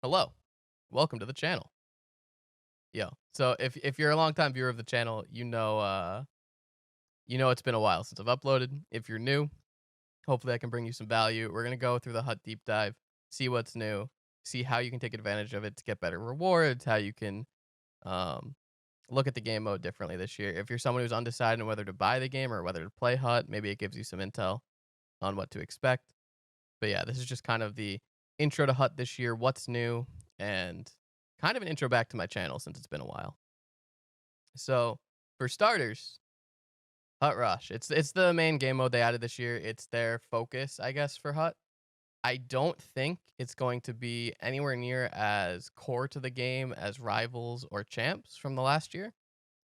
Hello, welcome to the channel. Yo, so if you're a longtime viewer of the channel, you know it's been a while since I've uploaded. If you're new, hopefully I can bring you some value. We're gonna go through the hut deep dive, see what's new, see how you can take advantage of it to get better rewards, how you can um, look at the game mode differently this year. If you're someone who's undecided on whether to buy the game or whether to play hut, maybe it gives you some intel on what to expect. But yeah, this is just kind of the intro to hut this year, what's new, and kind of an intro back to my channel since it's been a while. So, for starters, Hut Rush. It's the main game mode they added this year. It's their focus, I guess, for Hut. I don't think it's going to be anywhere near as core to the game as Rivals or Champs from the last year,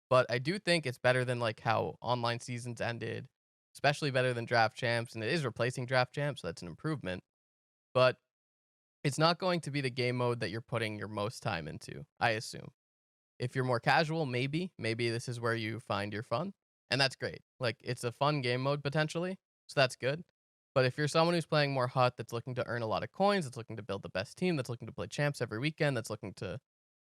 but I do think it's better than like how online seasons ended, especially better than Draft Champs, and it is replacing Draft Champs, so that's an improvement. But it's not going to be the game mode that you're putting your most time into, I assume. If you're more casual, maybe this is where you find your fun, and that's great. Like, it's a fun game mode potentially, so that's good. But if you're someone who's playing more hut, that's looking to earn a lot of coins, that's looking to build the best team, that's looking to play champs every weekend, that's looking to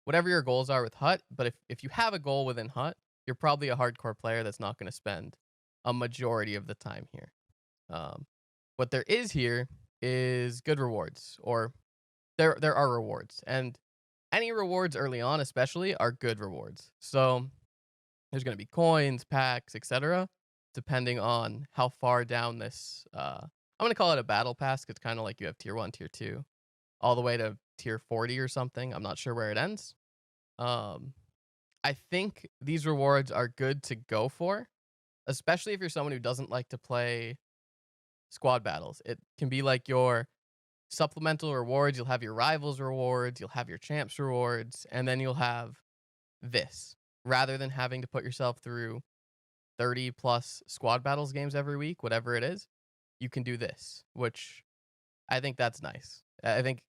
whatever your goals are with hut, but if you have a goal within hut, you're probably a hardcore player that's not going to spend a majority of the time here. Um, what there is here is good rewards, or there are rewards, and any rewards early on, especially, are good rewards. So there's going to be coins, packs, etc., depending on how far down this. I'm going to call it a battle pass. 'Cause it's kind of like you have tier one, tier two, all the way to tier 40 or something. I'm not sure where it ends. Um, I think these rewards are good to go for, especially if you're someone who doesn't like to play squad battles. It can be like your supplemental rewards. You'll have your rivals rewards, you'll have your champs rewards, and then you'll have this. Rather than having to put yourself through 30 plus squad battles games every week, whatever it is, you can do this, which I think that's nice. I think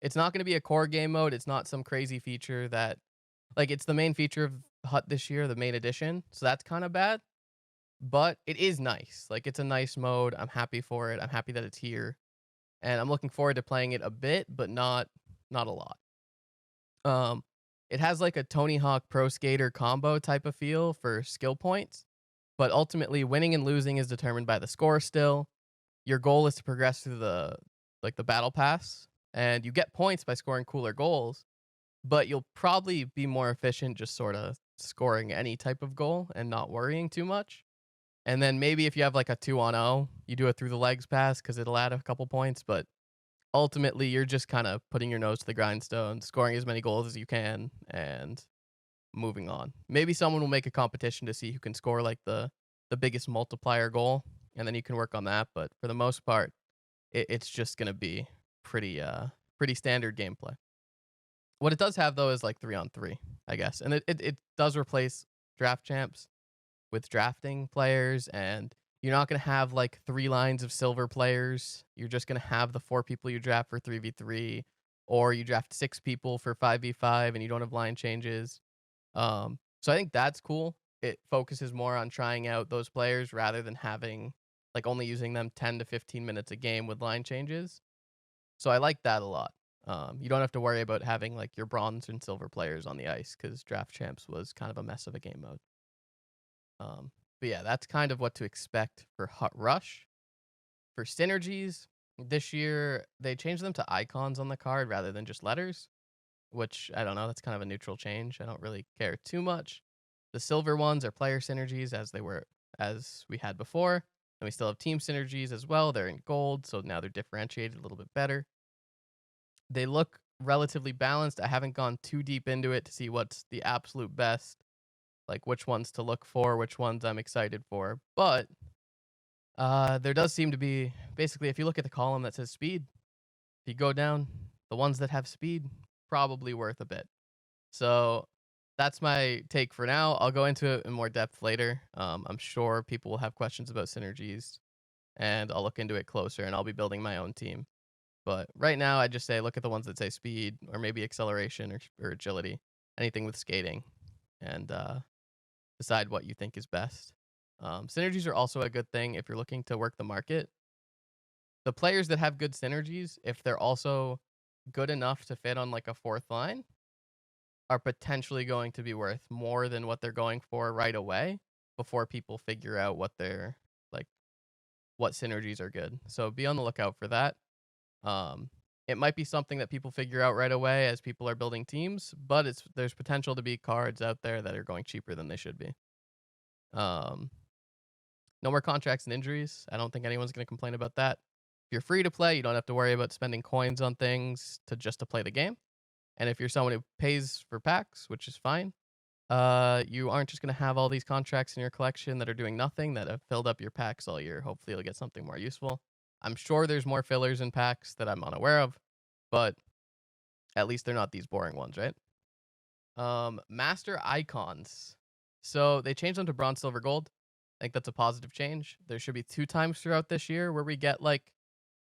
it's not going to be a core game mode. It's not some crazy feature that, like, it's the main feature of Hut this year, the main edition. So that's kind of bad, but it is nice. Like, it's a nice mode. I'm happy for it. I'm happy that it's here, and I'm looking forward to playing it a bit, but not a lot. Um, it has like a Tony Hawk Pro Skater combo type of feel for skill points, but ultimately winning and losing is determined by the score still. Your goal is to progress through the battle pass, and you get points by scoring cooler goals, but you'll probably be more efficient just sort of scoring any type of goal and not worrying too much. And then maybe if you have like a 2 on 0, you do it through the legs pass cuz it'll add a couple points, but ultimately you're just kind of putting your nose to the grindstone, scoring as many goals as you can, and moving on. Maybe someone will make a competition to see who can score like the biggest multiplier goal, and then you can work on that. But for the most part, it's just gonna be pretty standard gameplay. What it does have though is like 3 on 3, I guess, and it does replace draft champs with drafting players, and you're not going to have like 3 lines of silver players. You're just going to have the 4 people you draft for 3v3, or you draft 6 people for 5v5 and you don't have line changes. So I think that's cool. It focuses more on trying out those players rather than having like only using them 10 to 15 minutes a game with line changes. So I like that a lot. You don't have to worry about having like your bronze and silver players on the ice because draft champs was kind of a mess of a game mode. But yeah, that's kind of what to expect for Hut Rush. For Synergies, this year they changed them to icons on the card rather than just letters, which I don't know. That's kind of a neutral change. I don't really care too much. The silver ones are player synergies as we had before, and we still have team synergies as well. They're in gold, so now they're differentiated a little bit better. They look relatively balanced. I haven't gone too deep into it to see what's the absolute best, like which ones to look for, which ones I'm excited for. But there does seem to be basically, if you look at the column that says speed, if you go down, the ones that have speed probably worth a bit. So that's my take for now. I'll go into it in more depth later. I'm sure people will have questions about synergies, and I'll look into it closer, and I'll be building my own team. But right now, I just say look at the ones that say speed, or maybe acceleration, or agility, anything with skating, and decide what you think is best. Synergies are also a good thing if you're looking to work the market. The players that have good synergies, if they're also good enough to fit on like a fourth line are potentially going to be worth more than what they're going for right away before people figure out what they're like what synergies are good. So be on the lookout for that. Um, it might be something that people figure out right away as people are building teams, but there's potential to be cards out there that are going cheaper than they should be. Um, no more contracts and injuries. I don't think anyone's going to complain about that. If you're free to play, you don't have to worry about spending coins on things to play the game. And if you're someone who pays for packs, which is fine, you aren't just going to have all these contracts in your collection that are doing nothing that have filled up your packs all year. Hopefully, you'll get something more useful. I'm sure there's more fillers in packs that I'm unaware of, but at least they're not these boring ones, right? Master icons. So they changed them to bronze, silver, gold. I think that's a positive change. There should be 2 times throughout this year where we get like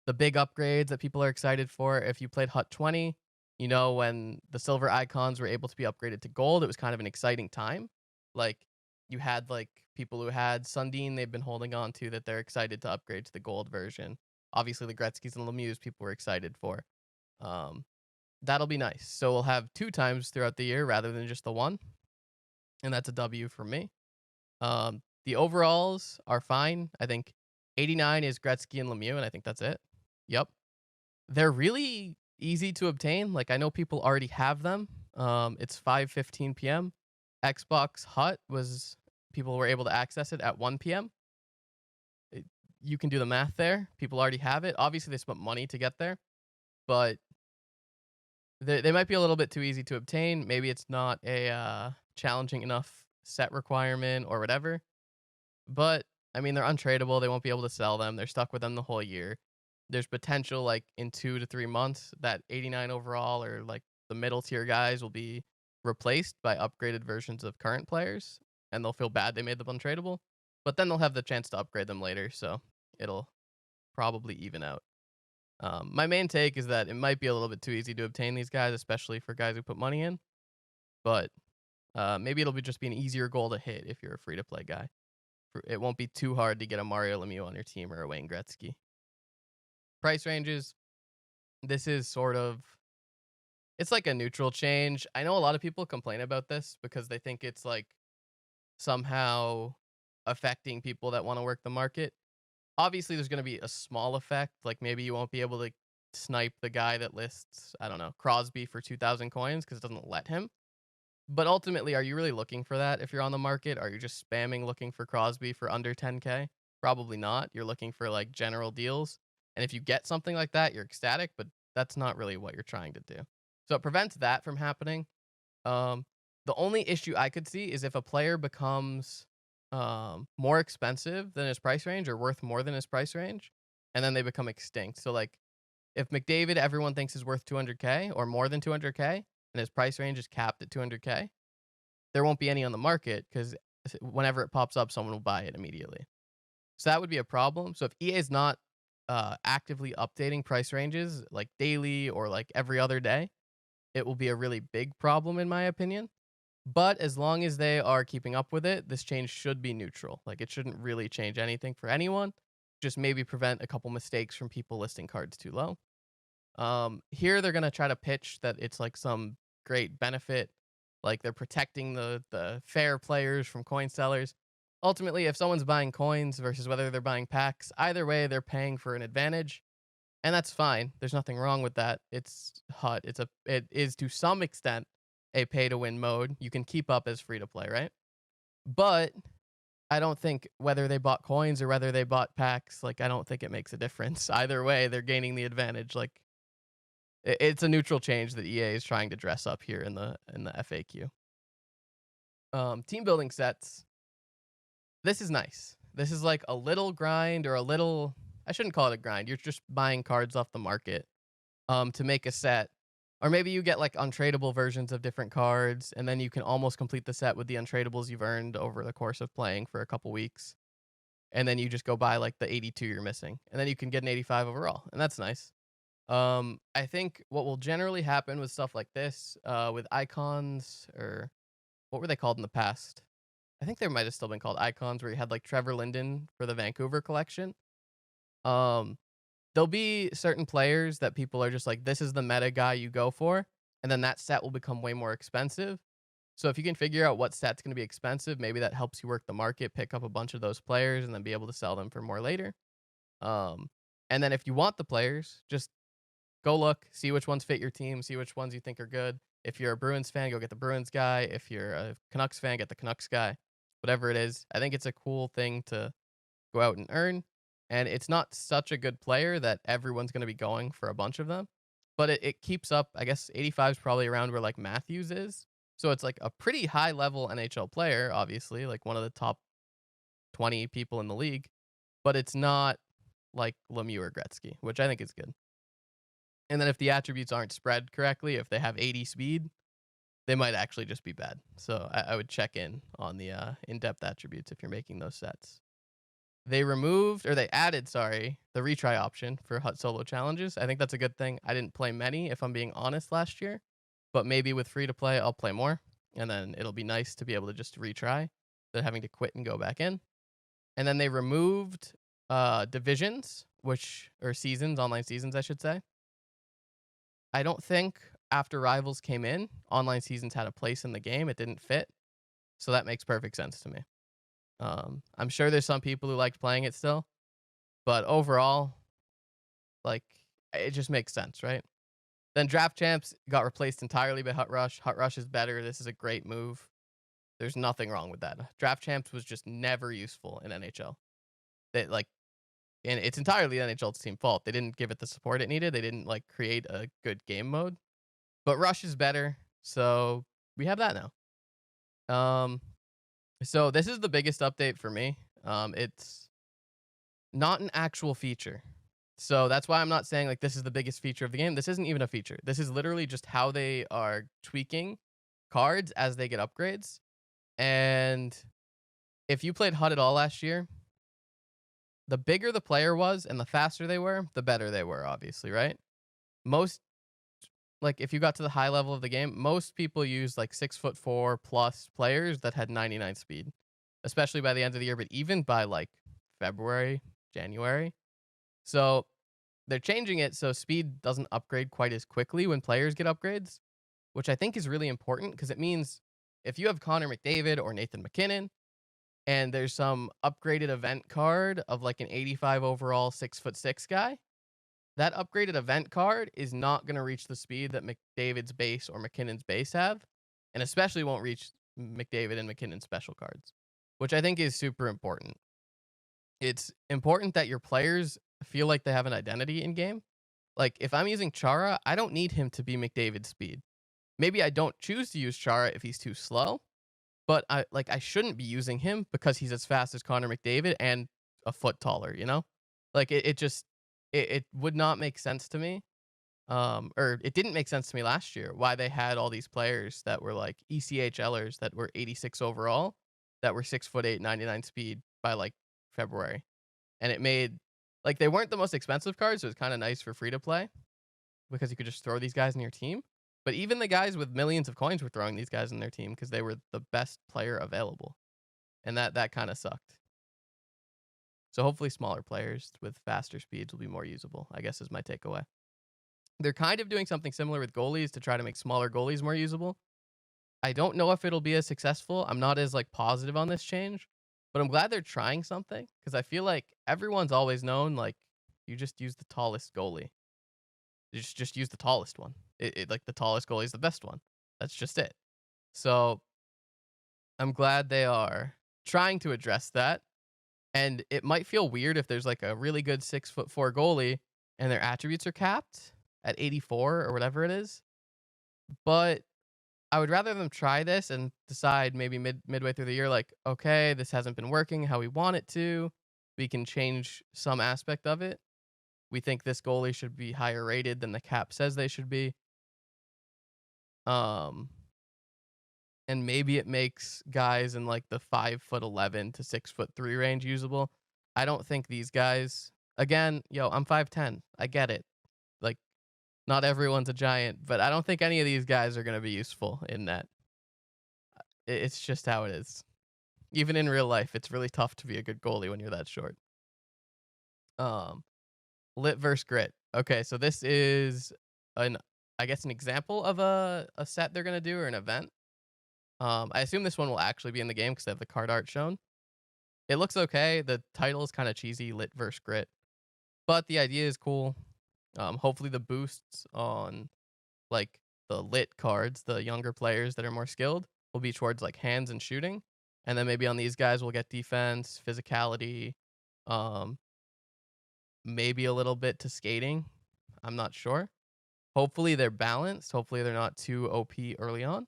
the big upgrades that people are excited for. If you played Hut 20, you know, when the silver icons were able to be upgraded to gold, it was kind of an exciting time. Like you had like people who had Sundin they've been holding on to that they're excited to upgrade to the gold version. Obviously the Gretzky's and Lemieux people were excited for. Um, that'll be nice. So we'll have 2 times throughout the year rather than just the one, and that's a W for me. The overalls are fine. I think 89 is Gretzky and Lemieux, and I think that's it. Yep. They're really easy to obtain. Like I know people already have them. It's 5:15 p.m. Xbox Hut was people were able to access it at 1 p.m. You can do the math there. People already have it. Obviously, they spent money to get there, but they might be a little bit too easy to obtain. Maybe it's not a challenging enough set requirement or whatever. But I mean, they're untradeable. They won't be able to sell them. They're stuck with them the whole year. There's potential like in 2 to 3 months that 89 overall or like the middle tier guys will be replaced by upgraded versions of current players, and they'll feel bad they made them untradeable. But then they'll have the chance to upgrade them later, so it'll probably even out. My main take is that it might be a little bit too easy to obtain these guys, especially for guys who put money in. But maybe it'll just be an easier goal to hit if you're a free to play guy. It won't be too hard to get a Mario Lemieux on your team or a Wayne Gretzky. Price ranges. This is sort of it's like a neutral change. I know a lot of people complain about this because they think it's like somehow affecting people that want to work the market. Obviously, there's going to be a small effect. Like maybe you won't be able to snipe the guy that lists, I don't know, Crosby for 2,000 coins because it doesn't let him. But ultimately, are you really looking for that if you're on the market? Are you just spamming looking for Crosby for under 10K? Probably not. You're looking for like general deals. And if you get something like that, you're ecstatic, but that's not really what you're trying to do. So it prevents that from happening. Um, the only issue I could see is if a player becomes more expensive than his price range or worth more than his price range, and then they become extinct. So like if McDavid everyone thinks is worth 200K or more than 200K, and his price range is capped at 200K, there won't be any on the market because whenever it pops up, someone will buy it immediately. So that would be a problem. So if EA is not actively updating price ranges like daily or like every other day, it will be a really big problem in my opinion. But as long as they are keeping up with it, this change should be neutral. Like it shouldn't really change anything for anyone. Just maybe prevent a couple mistakes from people listing cards too low. Here they're gonna try to pitch that it's like some great benefit, like they're protecting the fair players from coin sellers. Ultimately, if someone's buying coins versus whether they're buying packs, either way they're paying for an advantage, and that's fine. There's nothing wrong with that. It's hot. It is to some extent a pay to win mode. You can keep up as free to play, right? But I don't think whether they bought coins or whether they bought packs, like I don't think it makes a difference. Either way, they're gaining the advantage. Like it's a neutral change that EA is trying to dress up here in the FAQ. Team building sets. This is nice. This is like a little grind or a little. I shouldn't call it a grind. You're just buying cards off the market to make a set. Or maybe you get like untradeable versions of different cards, and then you can almost complete the set with the untradables you've earned over the course of playing for a couple weeks. And then you just go buy like the 82 you're missing. And then you can get an 85 overall. And that's nice. I think what will generally happen with stuff like this, with icons, or what were they called in the past? I think there might have still been called icons, where you had like Trevor Linden for the Vancouver collection. Um, there'll be certain players that people are just like, this is the meta guy you go for, and then that set will become way more expensive. So if you can figure out what set's going to be expensive, maybe that helps you work the market, pick up a bunch of those players, and then be able to sell them for more later. Um, and then if you want the players, just go look, see which ones fit your team, see which ones you think are good. If you're a Bruins fan, go get the Bruins guy. If you're a Canucks fan, get the Canucks guy. Whatever it is, I think it's a cool thing to go out and earn. And it's not such a good player that everyone's going to be going for a bunch of them, but it keeps up. I guess 85 is probably around where like Matthews is. So it's like a pretty high level NHL player, obviously, like one of the top 20 people in the league, but it's not like Lemieux or Gretzky, which I think is good. And then if the attributes aren't spread correctly, if they have 80 speed, they might actually just be bad. So I would check in on the in-depth attributes if you're making those sets. They removed, or they added, sorry, the retry option for Hut solo challenges. I think that's a good thing. I didn't play many, if I'm being honest, last year, but maybe with free to play, I'll play more, and then it'll be nice to be able to just retry instead of having to quit and go back in. And then they removed divisions, or seasons, online seasons, I should say. I don't think after Rivals came in, online seasons had a place in the game. It didn't fit, so that makes perfect sense to me. I'm sure there's some people who liked playing it still, but overall, like, it just makes sense, right? Then Draft Champs got replaced entirely by Hut Rush. Hut Rush is better. This is a great move. There's nothing wrong with that. Draft Champs was just never useful in NHL. They like, and it's entirely NHL's team fault. They didn't give it the support it needed. They didn't like create a good game mode. But Rush is better, so we have that now. So this is the biggest update for me. It's not an actual feature. So that's why I'm not saying like this is the biggest feature of the game. This isn't even a feature. This is literally just how they are tweaking cards as they get upgrades. And if you played HUD at all last year, the bigger the player was and the faster they were, the better they were, obviously, right? Most, like, if you got to the high level of the game, most people use like 6'4" plus players that had 99 speed, especially by the end of the year, but even by like February, January. So they're changing it so speed doesn't upgrade quite as quickly when players get upgrades, which I think is really important because it means if you have Connor McDavid or Nathan McKinnon and there's some upgraded event card of like an 85 overall 6'6" guy, that upgraded event card is not going to reach the speed that McDavid's base or McKinnon's base have, and especially won't reach McDavid and McKinnon's special cards, which I think is super important. It's important that your players feel like they have an identity in game. Like if I'm using Chara, I don't need him to be McDavid's speed. Maybe I don't choose to use Chara if he's too slow, but I shouldn't be using him because he's as fast as Connor McDavid and a foot taller, you know? Like it just it would not make sense to me. Or it didn't make sense to me last year why they had all these players that were like ECHLers that were 86 overall, that were 6'8", 99 speed by like February. And it made like they weren't the most expensive cards, so it was kind of nice for free to play because you could just throw these guys in your team. But even the guys with millions of coins were throwing these guys in their team because they were the best player available. And that kind of sucked. So hopefully smaller players with faster speeds will be more usable, I guess is my takeaway. They're kind of doing something similar with goalies to try to make smaller goalies more usable. I don't know if it'll be as successful. I'm not as like positive on this change, but I'm glad they're trying something because I feel like everyone's always known like you just use the tallest goalie. You just use the tallest one. Like the tallest goalie is the best one. That's just it. So I'm glad they are trying to address that. And it might feel weird if there's like a really good 6'4" goalie and their attributes are capped at 84 or whatever it is. But I would rather them try this and decide maybe midway through the year, like, okay, this hasn't been working how we want it to. We can change some aspect of it. We think this goalie should be higher rated than the cap says they should be. Um, and maybe it makes guys in like the 5'11" to 6'3" range usable. I don't think these guys. Again, I'm 5'10". I get it. Like, not everyone's a giant, but I don't think any of these guys are going to be useful in that. It's just how it is. Even in real life, it's really tough to be a good goalie when you're that short. Um, Lit versus Grit. Okay, so this is an I guess an example of a set they're gonna do or an event. I assume this one will actually be in the game because they have the card art shown. It looks okay. The title is kind of cheesy, Lit versus Grit, but the idea is cool. Hopefully the boosts on like the lit cards, the younger players that are more skilled, will be towards like hands and shooting, and then maybe on these guys we'll get defense, physicality, um, maybe a little bit to skating. I'm not sure. Hopefully they're balanced. Hopefully they're not too OP early on.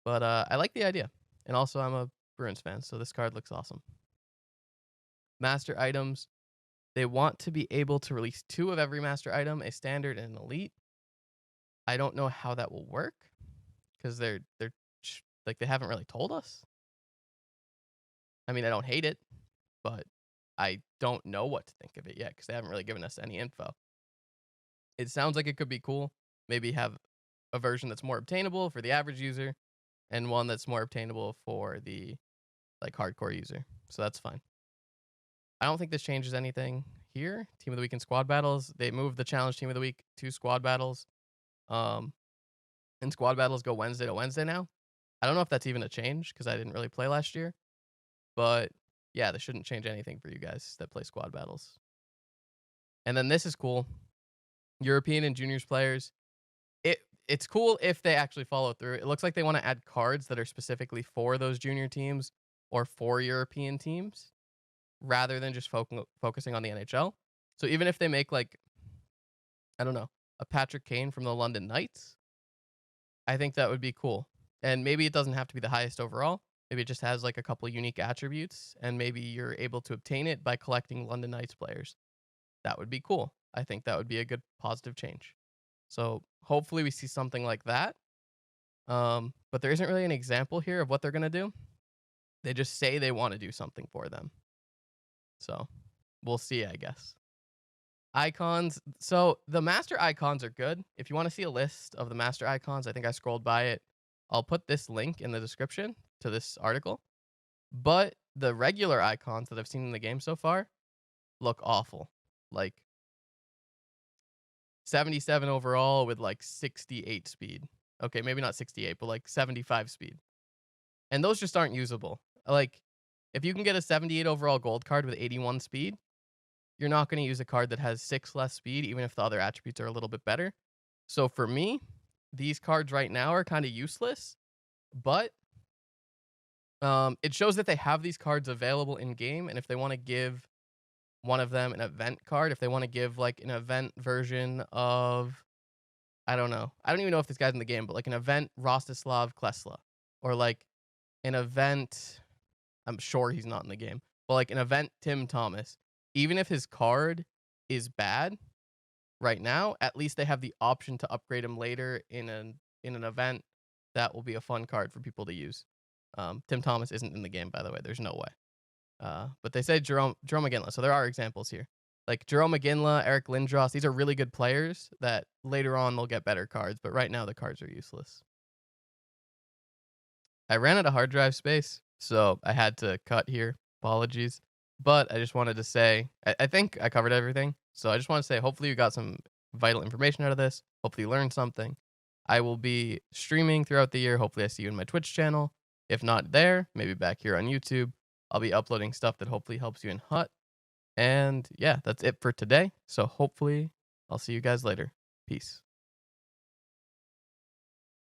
But I like the idea, and also I'm a Bruins fan, so this card looks awesome. Master items. They want to be able to release 2 of every master item, a standard and an elite. I don't know how that will work because like they haven't really told us. I mean, I don't hate it, but I don't know what to think of it yet because they haven't really given us any info. It sounds like it could be cool. Maybe have a version that's more obtainable for the average user and one that's more obtainable for the like hardcore user. So that's fine. I don't think this changes anything here. Team of the week and squad battles. They moved the challenge team of the week to squad battles. Um, and squad battles go Wednesday to Wednesday now. I don't know if that's even a change because I didn't really play last year. But yeah, this shouldn't change anything for you guys that play squad battles. And then this is cool. European and juniors players. It's cool if they actually follow through. It looks like they want to add cards that are specifically for those junior teams or for European teams rather than just focusing on the NHL. So even if they make like I don't know, a Patrick Kane from the London Knights, I think that would be cool. And maybe it doesn't have to be the highest overall. Maybe it just has like a couple unique attributes and maybe you're able to obtain it by collecting London Knights players. That would be cool. I think that would be a good positive change. So hopefully we see something like that. But there isn't really an example here of what they're gonna do. They just say they want to do something for them. So we'll see, I guess. Icons. So the master icons are good. If you want to see a list of the master icons, I think I scrolled by it. I'll put this link in the description to this article. But the regular icons that I've seen in the game so far look awful. Like 77 overall with like 68 speed. Okay, maybe not 68, but like 75 speed. And those just aren't usable. Like, if you can get a 78 overall gold card with 81 speed, you're not going to use a card that has 6 less speed, even if the other attributes are a little bit better. So for me, these cards right now are kind of useless, but it shows that they have these cards available in game, and if they want to give one of them an event card, if they want to give like an event version of, I don't know, I don't even know if this guy's in the game, but like an event Rostislav Klesla, or like an event, I'm sure he's not in the game, but like an event Tim Thomas, even if his card is bad right now, at least they have the option to upgrade him later in an event that will be a fun card for people to use. Tim Thomas isn't in the game, by the way. There's no way. But they say Jerome McGinley, so there are examples here. Like Jerome McGinley, Eric Lindros, these are really good players that later on they'll get better cards, but right now the cards are useless. I ran out of hard drive space, so I had to cut here. Apologies. But I just wanted to say, I think I covered everything. So I just want to say, hopefully you got some vital information out of this. Hopefully you learned something. I will be streaming throughout the year. Hopefully I see you in my Twitch channel. If not there, maybe back here on YouTube. I'll be uploading stuff that hopefully helps you in Hut. And yeah, that's it for today. So hopefully I'll see you guys later. Peace.